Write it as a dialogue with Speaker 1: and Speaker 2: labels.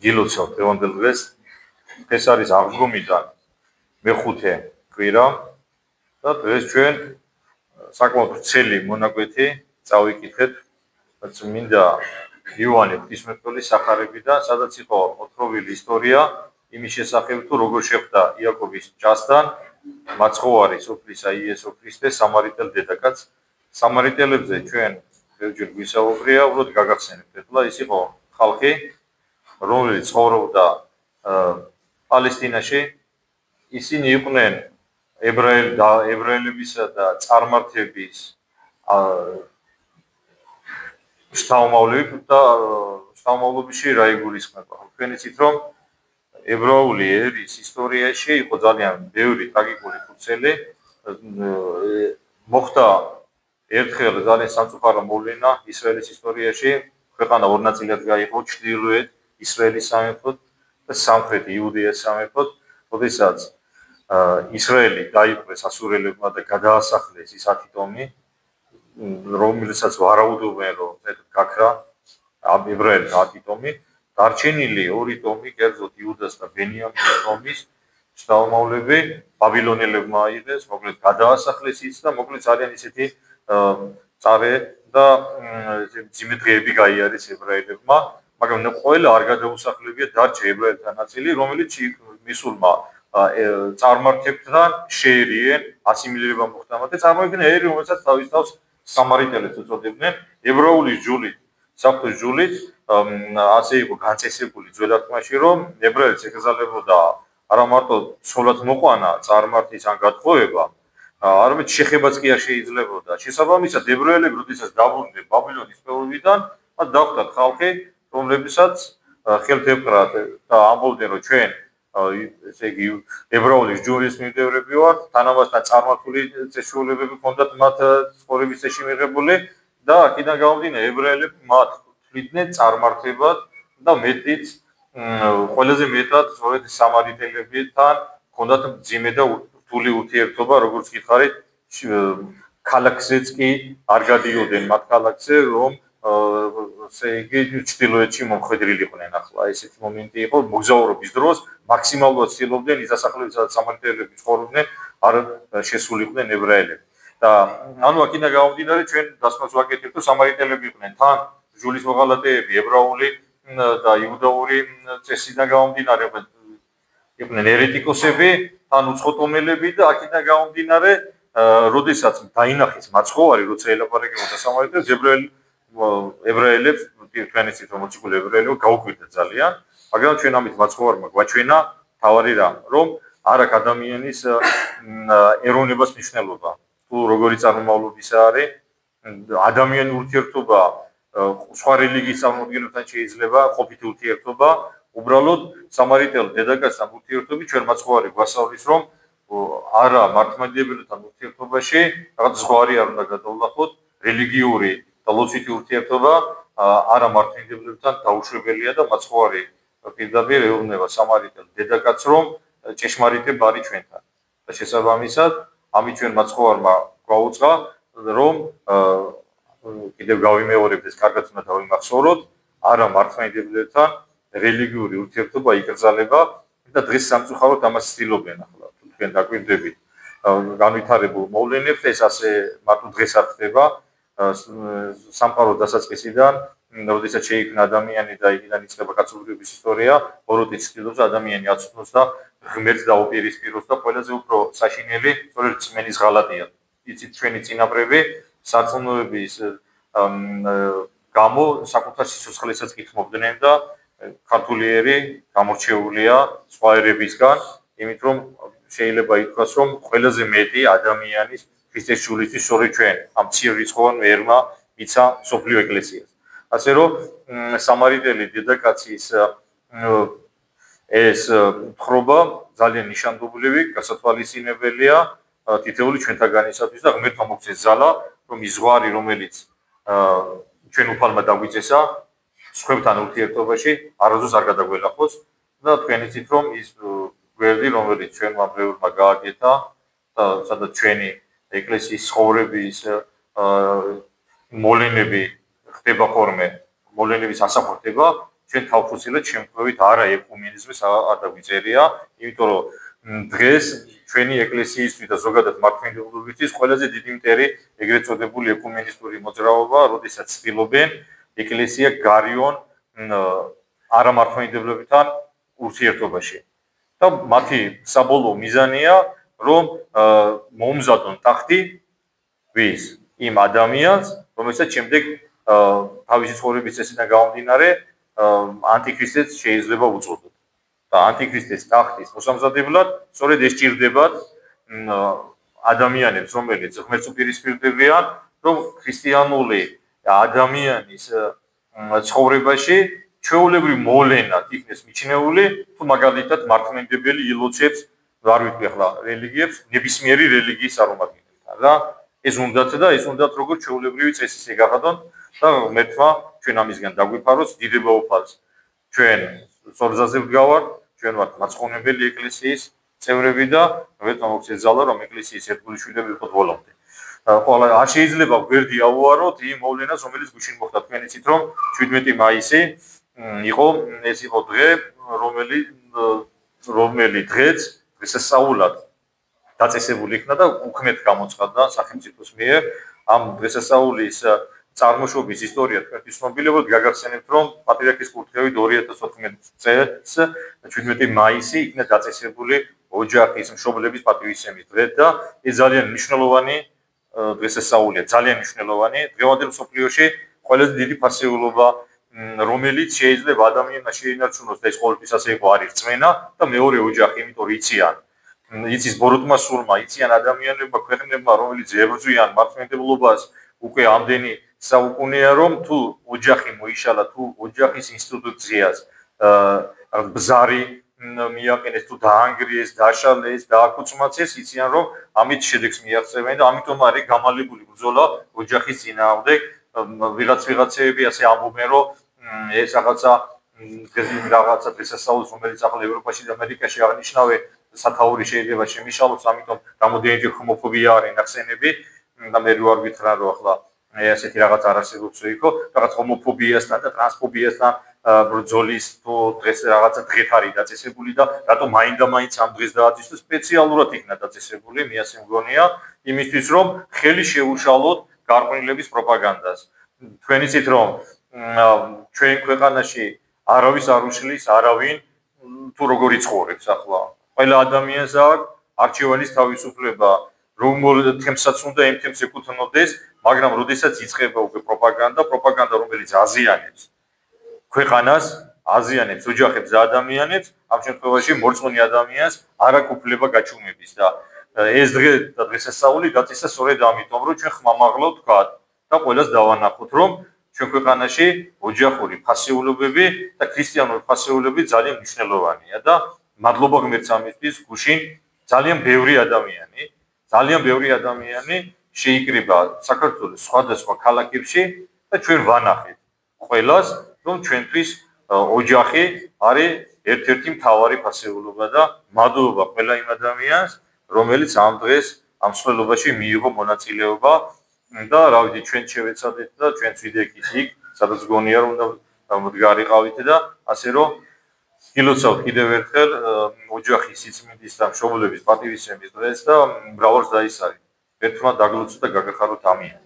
Speaker 1: გილოცავთ დღევანდელ დღეს. ეს არის აღდგომიდან მეხუთე კვირა და დღეს ჩვენ საკმაოდ ვრცელი მონაკვეთი წავიკითხეთ წმინდა იოანე ღვთისმეტყველის სახარებიდან, სადაც იყო მოთხრობილი ისტორია იმის შესახებ, თუ როგორ შეხვდა იაკობის ჭასთან მაცხოვარი სოფლისა იესო ქრისტე სამარიტელ დედაკაცს. სამარიტელებზე ჩვენ ბევრჯერ გვისაუბრია, უბრალოდ გაგახსენებთ ეხლა, ის იყო ხალხი, რომელიც ცხოვრობდა პალესტინაში. ისინი იყვნენ ებრაელებისა და წარმართების შთამომავლობაში რა იგულისხმება. თქვენ იცით, რომ ებრაული ერის ისტორიაში იყო ძალიან ბევრი ტრაგიკული ფურცელი. მოხდა ერთხელ ძალიან სამწუხარო მოვლენა ისრაელის ისტორიაში. ქვეყანა ორ ნაწილად გაიყო, ჩრდილოეთ ისრაელის სამეფოდ და სამხრეთ იუდეას სამეფოდ, როდესაც ისრაელი დაიპყრეს ასურელებმა და გადაასახლეს ის 10 ტომი, რომელსაც ვარაუდობენ, რომ გაქრა ებრაელთა 10 ტომი, დარჩენილი 2 ტომი, კერძოდ იუდას და ბენიამინის ტომის შთამომავლები ბაბილონელებმა აიღეს, მოკლედ გადაასახლეს ის და მოკლედ ძალიან ისეთი წარე და ძიმედღეები გაიარეს ებრაელებმა, მაგრამ ყველა არ გადაუსახლებია დარჩა ებრაელთა ნაწილი, რომელიც მისულმა წარმართებთან შეერიენ, ასიმილირება მოხდა მათ და წარმოიქმნა ერი, რომელსაც თავის თავს სამარიტელებს უწოდებდნენ. ებრაული ჯულით, საფრთხის ჯულით, ასე იყო განწესებული ძველათმაში, რომ ებრაელს ეკრძალებოდა არა მარტო ცოლად მოყვანა წარმართის ან გათხოვება, არამედ შეხებაც კი არ შეიძლებოდა. შესაბამისად, ებრაელები, როდესაც დაბრუნდნენ ბაბილონის პეურიდან, მათ დახვდათ ხალხი, რომლებსაც ხელთ ეპყრათ და ამბობდნენ, რომ ჩვენ ესე იგი ებრაული ჯურის მიმდევრები ვართ, თანამასთან წარმართული წესრულებები ჰქონდათ მათ ცხოვრების წესში მიღებული და აქედან გამომდინარე ებრაელები მათ თვლიდნენ წარმართებად და მეტიც ყველაზე მეტად სწორედ სამარიტელებთან ჰქონდათ მძიმე და რთული ურთიერთობა, როგორც გითხარით, ქალაქზეც კი არ გადიოდნენ მათ ქალაქზე, რომ ესე იგი ჩრდილოეთში მომხვედრილიყვნენ. ახლა ესეთი მომენტი იყო მოგზაურობის დროს მაქსიმალურად ცდილობდნენ ის დასახლებები, სადაც სამარიტელები ცხოვრობდნენ, არ შესულიყვნენ ებრაელები. და ანუ აქედან გამომდინარე ჩვენ დასმას ვაკეთებთ, რომ სამარიტელები იყვნენ თან ჯულის მოღალატეები, ებრაული და იუდაური წესიდან გამომდინარე იყვნენ ერეტიკოსები, თან უცხოტომელები და აქედან გამომდინარე, როდესაც დაინახეს მაცხოვარი, როცა ელაპარაკებოდა სამარიტელებს, ებრაელებს, თქვენ იცით, რომ მოციქული ებრაელები გაუკვირდა ძალიან, მაგრამ ჩვენ ამით მაცხოვარმა გვაჩვენა თავარი რამ, რომ არ აქვს ადამიანის ეროვნებას მნიშვნელობა. თუ როგორი წარმომავლობისა არის, ადამიანის ურთიერთობა სხვა რელიგიის წარმომადგენლებთან შეიძლება ყოფითი ურთიერთობა, უბრალოდ სამარიტელ დედაკაცთან ურთიერთობი ჩვენ მაცხოვარი გვასწავლის, რომ არა მართლმადიდებელთან ურთიერთობაში რაღაც ზღვარი არ უნდა გადავლახოთ, რელიგიური და ლოცვითი ურთიერთობა არა მართლმადიდებლებთან დაუშვებელია და მაცხოვარი პირდაპირ ეუბნება სამარიტელ დედაკაცს, რომ ჭეშმარიტება არის ჩვენთან. და შესაბამისად, ამით ჩვენ მაცხოვარმა გვაუწყა, რომ კიდევ გავიმეორებთ, ეს კარგად უნდა დავიმახსოვროთ, არა მართლმადიდებლებთან რელიგიური ურთიერთობა იკრძალება და დღეს სამწუხაროდ ამას ცდილობენ ახლა თქვენ დაკვირდებით განვითარებულ მოვლენებს, ეს ასე მარტო დღეს არ ხდება. სამყარო დასაწყისიდან, როდესაც შეიქმნა ადამიანი და იქიდან იწყება კაცობრიობის ისტორია, ოროტი ცდილობს ადამიანი აცნოს და ღმერთს დაუპირისპიროს და ყველაზე უფრო საშინელი სწორედ რწმენის ღალატია. იცით ჩვენი წინაპრები სარწმუნოების გამო საკუთარ სიცოცხლესაც კითხმობდნენ და ქართული ერი გამორჩეულია სხვა ერებისგან, იმით რომ შეიძლება ითქვას, რომ ყველაზე მეტი ადამიანის ქრისტეს შვილისთვის სწორედ ჩვენ ამ ცირრიცხოვან ერმა მიცა სოფლიო ეკლესიას. ასე რომ სამარიტელი დედაკაცის ეს თხრობა ძალიან ნიშანდობლივი, გასათვალისწინებელია თითოეული ჩვენთაგანისათვის და ღმერთმა მოგცეს ზალა, რომ ის ზღვარი, რომელიც ჩვენ უფალმა დაგვიწესა სხვებთან ურთიერთობაში, არასდროს არ გადაგველახოს და თქვენ იცით, რომ ის გვერდი, რომელიც ჩვენმა მრევლმა გააკეთა და სადაც ჩვენი ეკლესიის ცხოვრების მოვლენები ხდება ხოლმე, მოვლენების ასაფრთხება, ჩვენ თავხუცილად შემთხვევით არა ეკუმენიზმის არ დაგვიწერია, იმიტომ რომ დღეს ჩვენი ეკლესიისთვის და ზოგადად მართლმადიდებლობისთვის ყველაზე დიდი მტერი ეგრეთ წოდებული ეკუმენისტური მოძრაობა, როდესაც ცდილობენ ეკლესია გარიონ არამართლმადიდებლობთან ურთიერთობაში. და მათი საბოლოო მიზანია, რომ მომზადონ ტახტი ვის იმ ადამიანს, რომელსაც შემდეგ თავისი ცხოვრების წესიდან გამომდინარე ანტიქრისტეს შეიძლება უწოდოთ. და ანტიქრისტეს ტახტის მოსამზადებლად სწორედ ეს ჭირდებათ ადამიანებს, რომელიც ღმერთს უპირისპირდებიან, რომ ქრისტიანული ადამიანის ცხოვრებაში ჩვეულებრივ მოვლენად იქნეს მიჩნეული, თუ მაგალითად მართლმადიდებელი ილოცებს, არ ვიტყვი ახლა რელიგიებს, ნებისმიერი რელიგიის წარმომადგენელთან რა. ეს უნდათ როგორც ჩვეულებრივი წესის ეგაღადონ და ღმერთმა ჩვენ ამისგან დაგვიფაროს, დიდება უფალს. ჩვენ სწორზაზე ვდგავართ, ჩვენ ვართ მაცხოვნებელი ეკლესიის წევრები და ღმერთმა მოგცეცალა, რომ ეკლესიის ერთგული შვილები ვიყოთ ბოლომდე. ყველა არ შეიძლება გვერდი ავუაროთ იმ მოვლენას, რომელიც გუშინ მოხდა. თქვენ იცით, რომ 17 მაისი ეს იყო დღე, რომელი დღეც დღესასწაულად დაწესებული იქნა და უქმედ გამოცხადდა სახელმწიფოს მიერ. ამ დღესასწაულის წარმოშობის ისტორია თქვენთვის ცნობილია, გაგახსენებთ, რომ პატრიარქის კურთხევით 2014 წელს 17 მაისი იქნა დაწესებული ოჯახის მშობლების პატივისცემის დღე და ეს ძალიან მნიშვნელოვანი დღესასწაულია, ძალიან მნიშვნელოვანი. დღევანდელ მსოფლიოში ყველაზე დიდი ფასეულობა, რომელიც შეიძლება ადამიანმა შეინარჩუნოს და ეს ყოველთვის ასე იყო, არის რწმენა და მეორე ოჯახი, იმიტომ რომ იცის ბოროტმა სულმა, იციან ადამიანებმა, ქვეყნებმა, რომელიც ებრძვიან მართლმადიდებლობას უკვე ამდენი საუკუნეა, რომ თუ ოჯახი მოიშალა, თუ ოჯახის ინსტიტუციას ბზარი მიაყენეს, თუ დაანგრიეს, დაშალეს, დააკუცმაცეს, იციან, რომ ამით შედეგს მიაღწევენ და ამიტომ არის გამალებული ბრძოლა ოჯახის წინააღმდეგ. ვიღაცები ასე ამბობენ, რომ ეს რაღაცა დღესასწაულს, რომელიც ახლა ევროპაში და ამერიკაში აღნიშნავენ, სათაური შეიძლება შემიშალოს, ამიტომ რამოდენჯერ ჰომოფობია არის ნახსენები და მე ვარ ვითხრა, რომ ახლა ესეთი რაღაც არ არსებობს იქო, რაღაც ჰომოფობიასთან და ტრანსფობიასთან ბრძოლის თუ დღეს რაღაცა დღეთ არის დაწესებული და რატომ მაინდა-მაინც ამ დღეს დააწესდა სპეციალურად იქნა დაწესებული, მე ასე მგონია, იმისთვის რომ ხელი შეუშალოთ გარყვნილების პროპაგანდას. თქვენ იცით, რომ ჩვენ ქვეყანაში არავის არ უშლის არავინ თუ როგორი ცხოვრობს ახლა. ყველა ადამიანს აქვს არჩევანის თავისუფლება, რომელ თემსაც უნდა იმ თემს ეკუთვნოდეს, მაგრამ როდესაც იწყება უკვე პროპაგანდა, რომელიც აზიანებს ქვეყანას, აზიანებს ოჯახებს და ადამიანებს, ამ შემთხვევაში მორწმუნე ადამიანს არ აქვს უფლება გაჩუმების და ეს დღე და დღესასწაული დაწესდა სწორედ ამიტომ, რომ ჩვენ ხმამაღლა ვთქვათ და ყველას დავანახოთ, რომ ჩვენ ქვეყანაში ოჯახური ფასეულობები და ქრისტიანული ფასეულობები ძალიან მნიშვნელოვანია და მადლობა ღმერთს ამისთვის, გუშინ ძალიან ბევრი ადამიანი შეიკრიბა საქართველოს სხვადასხვა ქალაქებში და ჩვენ ვანახეთ ყველას, რომ ჩვენთვის ოჯახი არის ერთ-ერთი მთავარი ფასეულობა და მადლობა ყველა იმ ადამიანს, რომელიც ამ დღეს ამ მსვლელობაში მიიღო მონაწილეობა და რა ვიცი, ჩვენ შევეცადეთ და ჩვენც ვიდექით იქ, სადაც გონია რომ მდგარიყავით და ასე რომ გილოცავთ კიდევ ერთხელ ოჯახის სიწმინდის და მშობლების პატივისცემის დღეს და მრავალს დაისალით. ერთმა დაგლოცოთ და გაგახაროთ ამიან.